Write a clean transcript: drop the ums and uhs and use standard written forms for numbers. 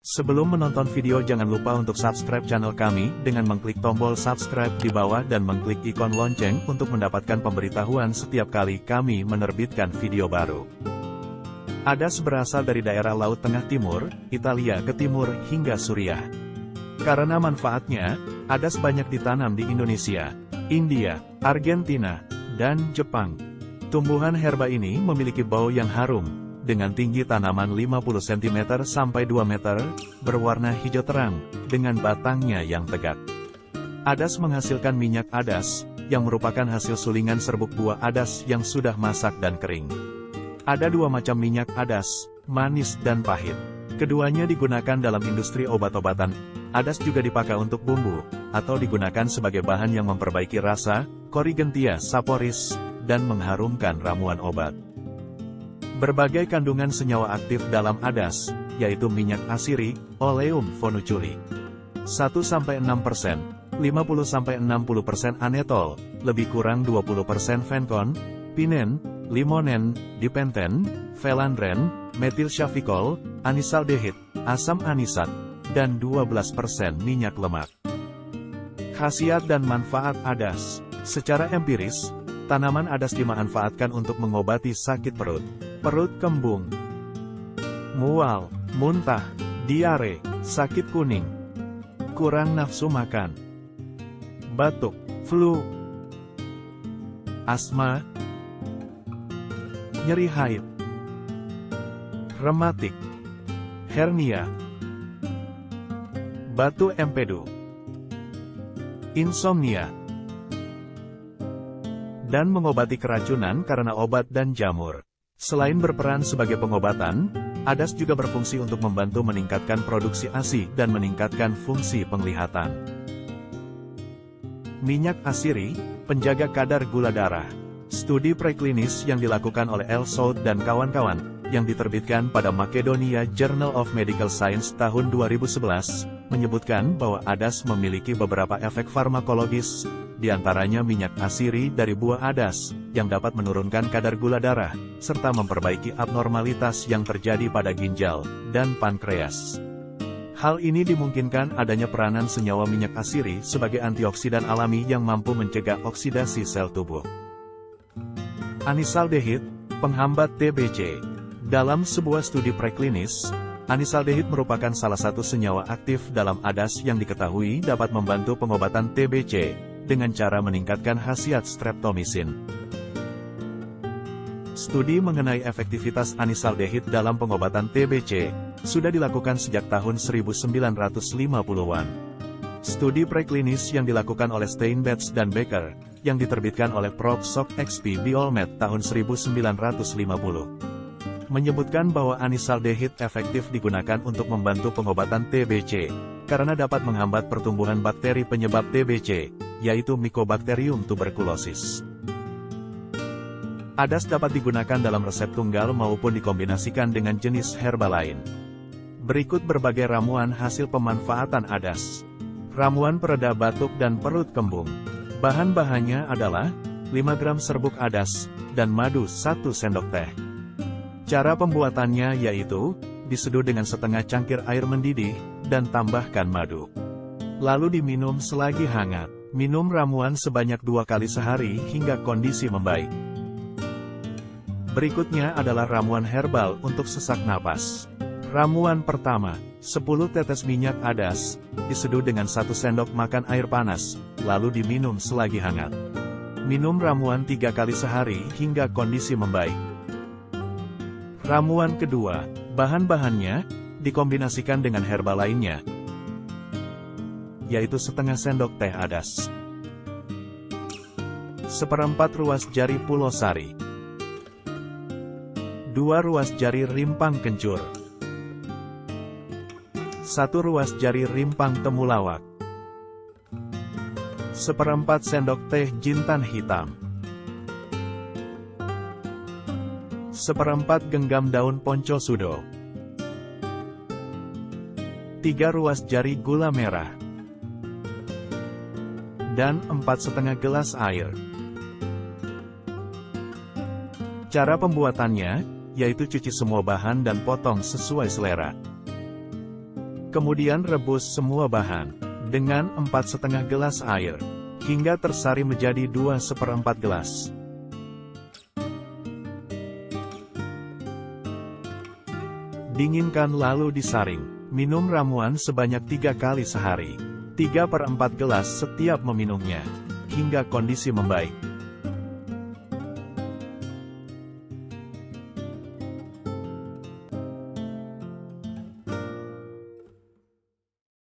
Sebelum menonton video jangan lupa untuk subscribe channel kami dengan mengklik tombol subscribe di bawah dan mengklik ikon lonceng untuk mendapatkan pemberitahuan setiap kali kami menerbitkan video baru. Adas berasal dari daerah Laut Tengah Timur, Italia ke timur hingga Suriah. Karena manfaatnya, adas banyak ditanam di Indonesia, India, Argentina, dan Jepang. Tumbuhan herba ini memiliki bau yang harum, dengan tinggi tanaman 50 cm sampai 2 meter, berwarna hijau terang, dengan batangnya yang tegak. Adas menghasilkan minyak adas, yang merupakan hasil sulingan serbuk buah adas yang sudah masak dan kering. Ada dua macam minyak adas, manis dan pahit. Keduanya digunakan dalam industri obat-obatan. Adas juga dipakai untuk bumbu, atau digunakan sebagai bahan yang memperbaiki rasa, Corigentia saporis, dan mengharumkan ramuan obat. Berbagai kandungan senyawa aktif dalam adas, yaitu minyak asiri, Oleum fonuculi. 1-6%, 50-60% anetol, lebih kurang 20% fenkon, pinen, limonen, dipenten, felandren, metilsyafikol, anisaldehid, asam anisat, dan 12% minyak lemak. Khasiat dan manfaat adas. Secara empiris, tanaman adas dimanfaatkan untuk mengobati sakit perut, perut kembung, mual, muntah, diare, sakit kuning, kurang nafsu makan, batuk, flu, asma, nyeri haid, rematik, hernia, batu empedu, insomnia, dan mengobati keracunan karena obat dan jamur. Selain berperan sebagai pengobatan, adas juga berfungsi untuk membantu meningkatkan produksi ASI dan meningkatkan fungsi penglihatan. Minyak asiri, penjaga kadar gula darah. Studi preklinis yang dilakukan oleh El Saud dan kawan-kawan, yang diterbitkan pada Macedonia Journal of Medical Science tahun 2011, menyebutkan bahwa adas memiliki beberapa efek farmakologis, diantaranya minyak asiri dari buah adas, yang dapat menurunkan kadar gula darah, serta memperbaiki abnormalitas yang terjadi pada ginjal dan pankreas. Hal ini dimungkinkan adanya peranan senyawa minyak asiri sebagai antioksidan alami yang mampu mencegah oksidasi sel tubuh. Anisaldehid, penghambat TBC. Dalam sebuah studi preklinis, anisaldehid merupakan salah satu senyawa aktif dalam adas yang diketahui dapat membantu pengobatan TBC, dengan cara meningkatkan khasiat streptomisin. Studi mengenai efektivitas anisaldehid dalam pengobatan TBC, sudah dilakukan sejak tahun 1950-an. Studi preklinis yang dilakukan oleh Steinmetz dan Becker, yang diterbitkan oleh Prof. Sok XP Biolmed tahun 1950, menyebutkan bahwa anisaldehid efektif digunakan untuk membantu pengobatan TBC, karena dapat menghambat pertumbuhan bakteri penyebab TBC, yaitu Mycobacterium tuberculosis. Adas dapat digunakan dalam resep tunggal maupun dikombinasikan dengan jenis herba lain. Berikut berbagai ramuan hasil pemanfaatan adas. Ramuan pereda batuk dan perut kembung. Bahan-bahannya adalah 5 gram serbuk adas, dan madu 1 sendok teh. Cara pembuatannya yaitu, diseduh dengan setengah cangkir air mendidih, dan tambahkan madu. Lalu diminum selagi hangat. Minum ramuan sebanyak 2 kali sehari hingga kondisi membaik. Berikutnya adalah ramuan herbal untuk sesak napas. Ramuan pertama, 10 tetes minyak adas, diseduh dengan 1 sendok makan air panas, lalu diminum selagi hangat. Minum ramuan 3 kali sehari hingga kondisi membaik. Ramuan kedua, bahan-bahannya, dikombinasikan dengan herba lainnya, yaitu setengah sendok teh adas, 1/4 ruas jari pulau sari, 2 ruas jari rimpang kencur, 1 ruas jari rimpang temulawak, 1/4 sendok teh jintan hitam, 1/4 genggam daun ponco sudo, 3 ruas jari gula merah, dan 4,5 gelas air. Cara pembuatannya, yaitu cuci semua bahan dan potong sesuai selera. Kemudian rebus semua bahan dengan 4,5 gelas air, hingga tersari menjadi 2/4 gelas. Dinginkan lalu disaring. Minum ramuan sebanyak 3 kali sehari. 3/4 gelas setiap meminumnya, hingga kondisi membaik.